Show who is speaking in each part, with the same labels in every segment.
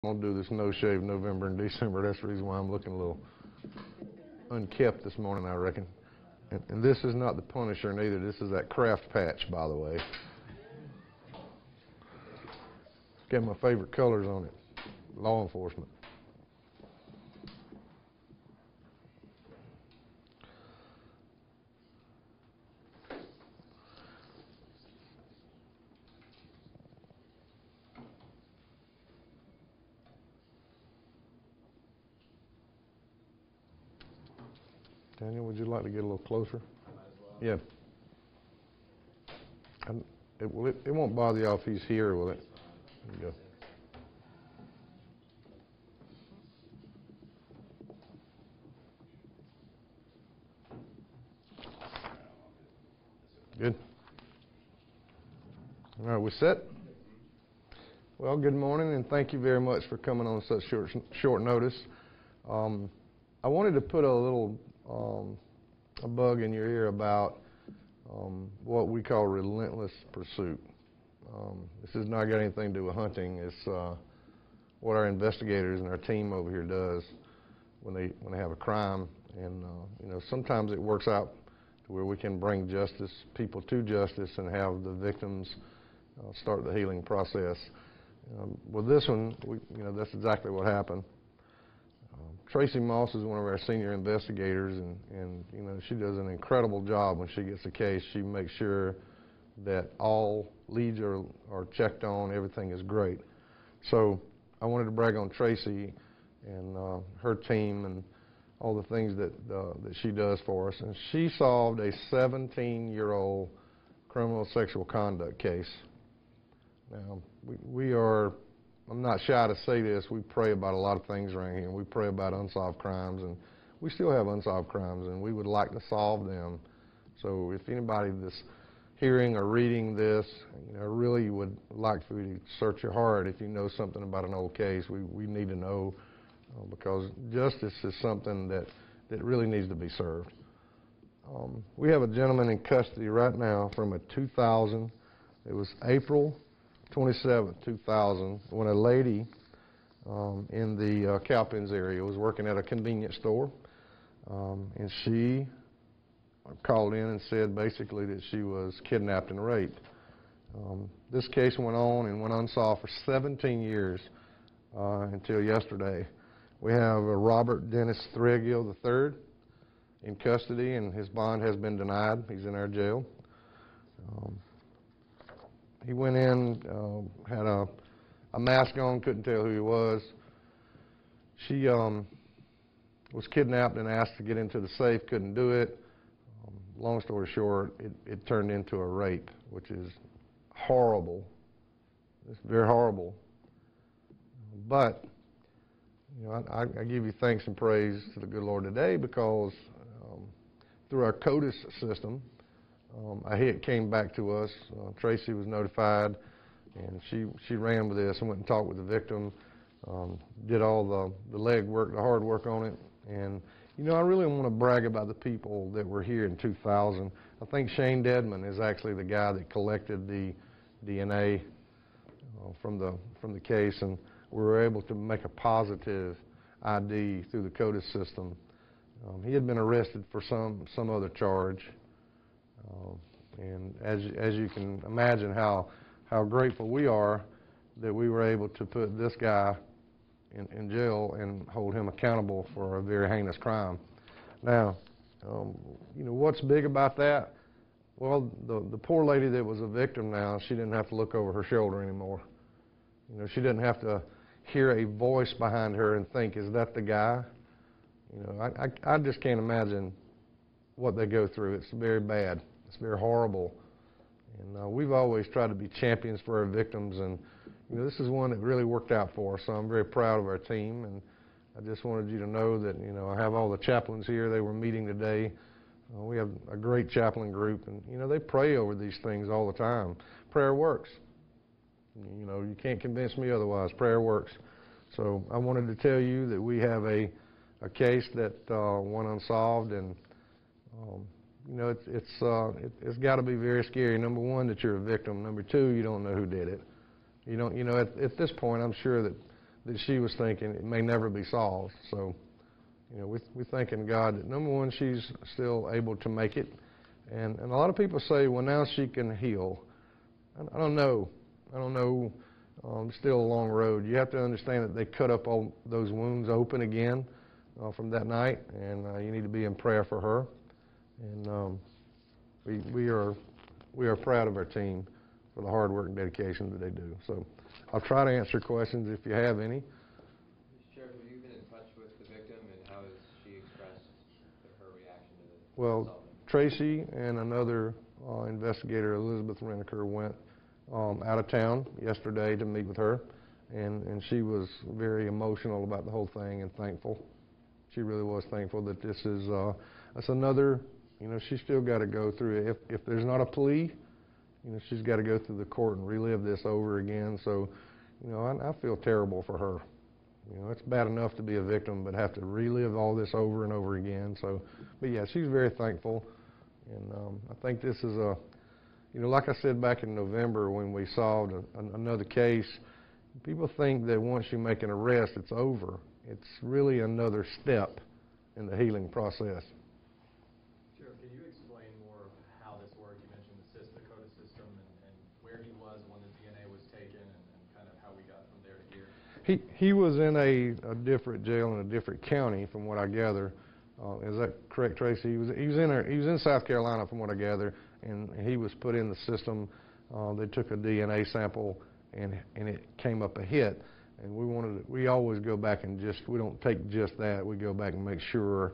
Speaker 1: I'm going to do this no-shave November and December. That's the reason why I'm looking a little unkept this morning, I reckon. And this is not the Punisher neither. This is that Kraft patch, by the way. It's got my favorite colors on it. Law enforcement. Daniel, would you like to get a little closer? Yeah. It won't bother you if he's here, will it? There you go. Good. All right, we set? Well, good morning, and thank you very much for coming on such short notice. I wanted to put a little a bug in your ear about what we call relentless pursuit. This has not got anything to do with hunting. It's what our investigators and our team over here does when they have a crime, and sometimes it works out to where we can bring people to justice, and have the victims start the healing process. With this one, that's exactly what happened. Tracy Moss is one of our senior investigators, and she does an incredible job when she gets a case. She makes sure that all leads are checked on, everything is great. So I wanted to brag on Tracy and her team and all the things that she does for us. And she solved a 17-year-old criminal sexual conduct case. Now, I'm not shy to say this, we pray about a lot of things around here. We pray about unsolved crimes, and we still have unsolved crimes, and we would like to solve them. So if anybody that's hearing or reading this, I really would like for you to search your heart if you know something about an old case. We need to know, because justice is something that really needs to be served. We have a gentleman in custody right now from a 2000, it was April 27, 2000, when a lady in the Cowpens area was working at a convenience store, and she called in and said basically that she was kidnapped and raped. This case went on and went unsolved for 17 years until yesterday. We have Robert Dennis Threadgill III in custody, and his bond has been denied. He's in our jail. He went in, had a mask on, couldn't tell who he was. She was kidnapped and asked to get into the safe, couldn't do it. Long story short, it turned into a rape, which is horrible. It's very horrible. But I give you thanks and praise to the good Lord today, because through our CODIS system, a hit came back to us. Tracy was notified, and she ran with this and went and talked with the victim, did all the leg work, the hard work on it. And I really want to brag about the people that were here in 2000. I think Shane Dedman is actually the guy that collected the DNA from the case, and we were able to make a positive ID through the CODIS system. He had been arrested for some other charge. And as you can imagine how grateful we are that we were able to put this guy in jail and hold him accountable for a very heinous crime. Now, what's big about that? Well, the poor lady that was a victim now, she didn't have to look over her shoulder anymore. She didn't have to hear a voice behind her and think, is that the guy? I just can't imagine what they go through. It's very bad. It's very horrible. And we've always tried to be champions for our victims, and this is one that really worked out for us. So I'm very proud of our team, and I just wanted you to know that I have all the chaplains here. They were meeting today. We have a great chaplain group, and they pray over these things all the time. Prayer works. You can't convince me otherwise. Prayer works. So I wanted to tell you that we have a case that went unsolved, and it's got to be very scary. Number one, that you're a victim. Number two, you don't know who did it. At this point, I'm sure that that she was thinking it may never be solved. So, we're thanking God that, number one, she's still able to make it. And a lot of people say, well, now she can heal. I don't know. Still a long road. You have to understand that they cut up all those wounds open again from that night, and you need to be in prayer for her. And we are proud of our team for the hard work and dedication that they do. So I'll try to answer questions if you have any.
Speaker 2: Sheriff, have you been in touch with the victim, and how has she expressed her reaction to this?
Speaker 1: Well, Tracy and another investigator, Elizabeth Renaker, went out of town yesterday to meet with her, and she was very emotional about the whole thing and thankful. She really was thankful that this is that's another, she's still got to go through it. If there's not a plea, she's got to go through the court and relive this over again. So, I feel terrible for her. It's bad enough to be a victim, but have to relive all this over and over again. So, but yeah, she's very thankful, and I think this is like I said back in November when we solved another case, people think that once you make an arrest, it's over. It's really another step in the healing process.
Speaker 3: Sheriff, can you explain more of how this worked? You mentioned the Dakota system and where he was when the DNA was taken and kind of how we got from there to here.
Speaker 1: He was in a different jail in a different county, from what I gather. Is that correct, Tracy? He was in South Carolina, from what I gather, and he was put in the system. They took a DNA sample, and it came up a hit. And we always go back and we don't take just that. We go back and make sure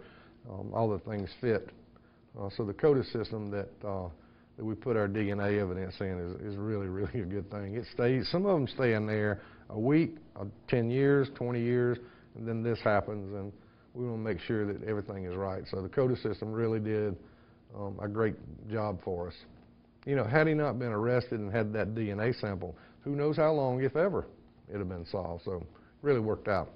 Speaker 1: all the things fit. So the CODA system that we put our DNA evidence in is really, really a good thing. It stays. Some of them stay in there a week, 10 years, 20 years, and then this happens, and we want to make sure that everything is right. So the CODA system really did a great job for us. Had he not been arrested and had that DNA sample, who knows how long, if ever, it had been solved. So really worked out.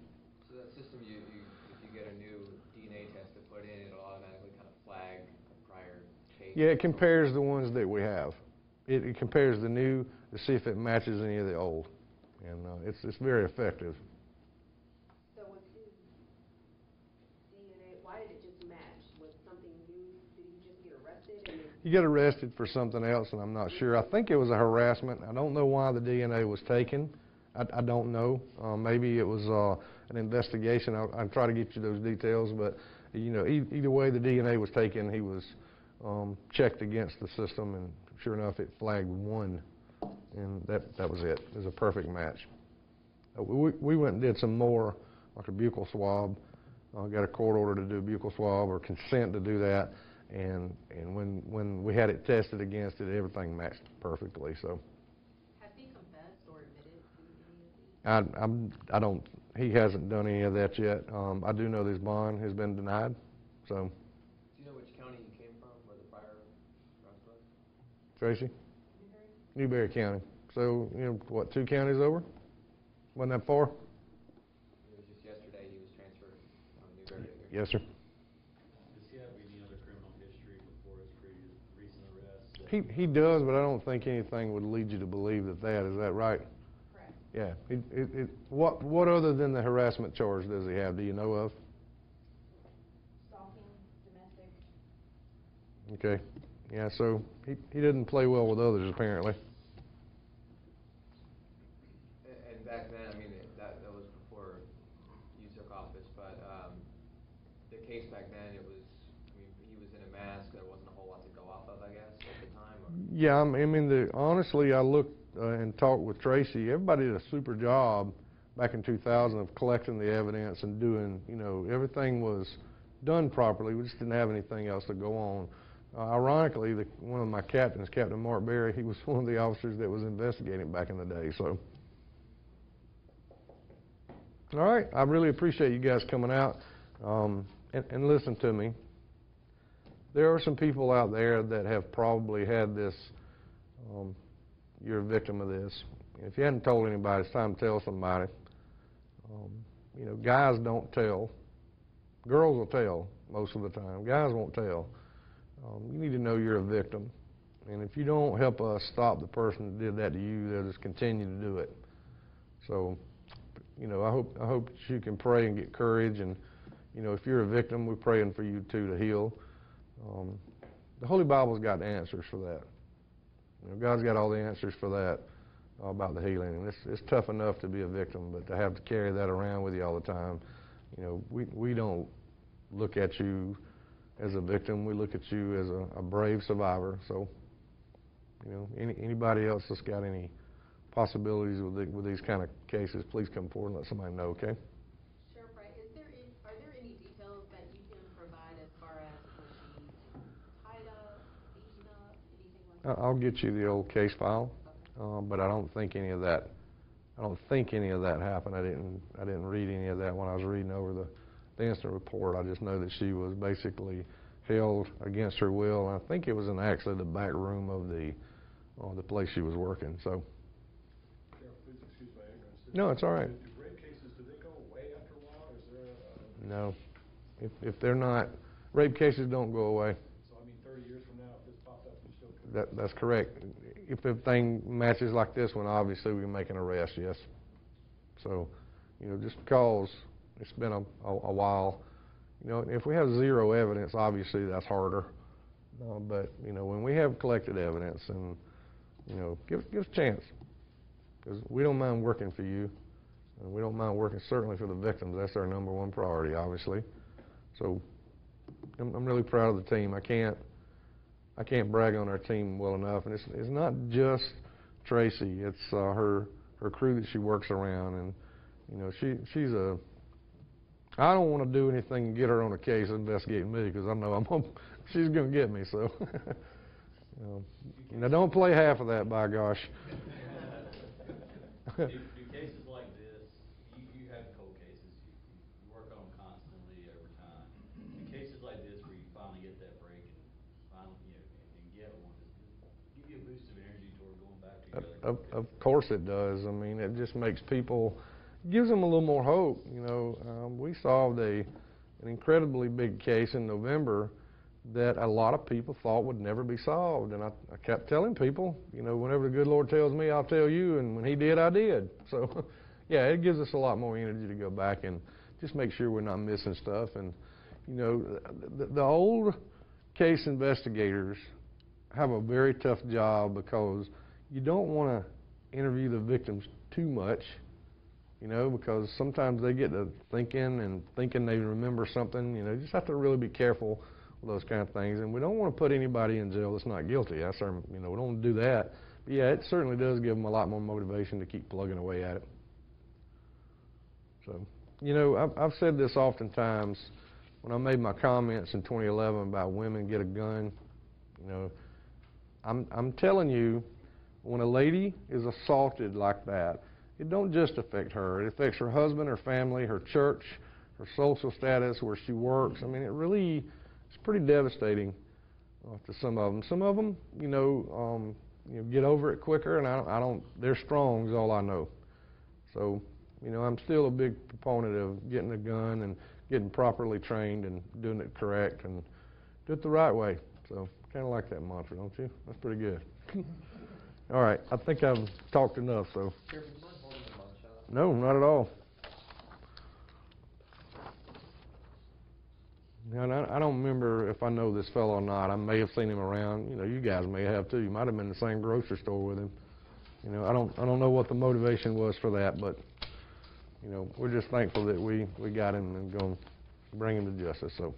Speaker 2: So that system, if you get a new DNA test to put in, it'll automatically kind of flag a prior case?
Speaker 1: Yeah, it compares the ones that we have. It compares the new to see if it matches any of the old. And it's very effective.
Speaker 4: So was his DNA, why did it just match? Was something new? Did he just get arrested?
Speaker 1: He got arrested for something else, and I'm not sure. I think it was a harassment. I don't know why the DNA was taken. I don't know. Maybe it was an investigation. I'll try to get you those details. But, either way the DNA was taken, he was checked against the system, and sure enough, it flagged 1. And that was it. It was a perfect match. We went and did some more, like a buccal swab. Got a court order to do a buccal swab or consent to do that. And when we had it tested against it, everything matched perfectly. So.
Speaker 4: Has he confessed or admitted to any of these?
Speaker 1: He hasn't done any of that yet. I do know this bond has been denied. So.
Speaker 2: Do you know which county he came from, where the prior arrest was?
Speaker 1: Tracy? Newberry County. So, 2 counties over? Wasn't that far?
Speaker 2: It was just yesterday he was transferred from Newberry to here.
Speaker 1: Yes, sir.
Speaker 3: Does he have any other criminal history before his recent arrest?
Speaker 1: He does, but I don't think anything would lead you to believe that. Is that right?
Speaker 4: Correct.
Speaker 1: Yeah. What other than the harassment charge does he have? Do you know of?
Speaker 4: Stalking, domestic.
Speaker 1: Okay. Yeah, so he didn't play well with others, apparently.
Speaker 2: And back then, that was before you took office, but the case back then, he was in a mask. There wasn't a whole lot to go off of, I guess, at the time. Or?
Speaker 1: Yeah, honestly, I looked and talked with Tracy. Everybody did a super job back in 2000 of collecting the evidence and doing, everything was done properly. We just didn't have anything else to go on. Ironically, one of my captains, Captain Mark Berry, he was one of the officers that was investigating back in the day. So, all right, I really appreciate you guys coming out and listen to me. There are some people out there that have probably had this. You're a victim of this. If you hadn't told anybody, it's time to tell somebody. Guys don't tell. Girls will tell most of the time. Guys won't tell. You need to know you're a victim. And if you don't help us stop the person that did that to you, they'll just continue to do it. So, you know, I hope that you can pray and get courage, and, you know, if you're a victim, we're praying for you too to heal. The Holy Bible's got the answers for that. You know, God's got all the answers for that about the healing. And it's tough enough to be a victim, but to have to carry that around with you all the time, you know, we don't look at you as a victim. We look at you as a brave survivor. So, you know, anybody else that's got any possibilities with these kind of cases, please come forward and let somebody know, okay?
Speaker 5: Sheriff Wright, are there any details that you can provide as far as was she tied up, beaten up, anything like that?
Speaker 1: I'll get you the old case file, but I don't think any of that happened. I didn't read any of that when I was reading over the incident report. I just know that she was basically held against her will, and I think it was in actually the back room of the place she was working. So.
Speaker 6: Sheriff, please excuse my ignorance.
Speaker 1: No, it's all right.
Speaker 6: Do rape cases, do they go away after a while, or is there a...
Speaker 1: No. If they're not, rape cases don't go away.
Speaker 6: So, I mean, 30 years from now, if this popped up, you still could...
Speaker 1: That's correct. If everything matches like this one, obviously we can make an arrest, yes. So, you know, just because it's been a while, you know, if we have zero evidence, obviously that's harder. But, you know, when we have collected evidence, and, you know, give us a chance. Because we don't mind working for you, and we don't mind working certainly for the victims. That's our number one priority, obviously. So I'm really proud of the team. I can't brag on our team well enough, and it's not just Tracy. It's her crew that she works around, and you know she's a. I don't want to do anything to get her on a case investigating me, because I know she's going to get me. So now don't play half of that, by gosh.
Speaker 7: Do cases like this, you have cold cases, you work on them constantly over time. In cases like this where you finally get that break and finally, you know, and get one, does it give you a boost of energy toward going back together?
Speaker 1: Of course it does. I mean, it just makes people, gives them a little more hope. You know, we solved an incredibly big case in November that a lot of people thought would never be solved. And I kept telling people, you know, whenever the good Lord tells me, I'll tell you, and when he did, I did. So, yeah, it gives us a lot more energy to go back and just make sure we're not missing stuff. And, you know, the old case investigators have a very tough job, because you don't want to interview the victims too much, you know, because sometimes they get to thinking they remember something. You know, you just have to really be careful those kind of things, and we don't want to put anybody in jail that's not guilty. That's our, you know, we don't want to do that. But yeah, it certainly does give them a lot more motivation to keep plugging away at it. So, you know, I've said this oftentimes when I made my comments in 2011 about women get a gun. You know, I'm telling you, when a lady is assaulted like that, it don't just affect her. It affects her husband, her family, her church, her social status, where she works. I mean, it really. It's pretty devastating to some of them. Some of them, you know, get over it quicker, and I don't. They're strong, is all I know. So, you know, I'm still a big proponent of getting a gun and getting properly trained and doing it correct and do it the right way. So, kind of like that mantra, don't you? That's pretty good. All right, I think I've talked enough. So.
Speaker 2: Sheriff, would you mind holding the mug shot?
Speaker 1: No, not at all. And I don't remember if I know this fellow or not. I may have seen him around. You know, you guys may have too. You might have been in the same grocery store with him. You know, I don't know what the motivation was for that, but you know, we're just thankful that we got him and going to bring him to justice. So,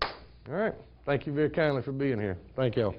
Speaker 1: all right. Thank you very kindly for being here. Thank y'all.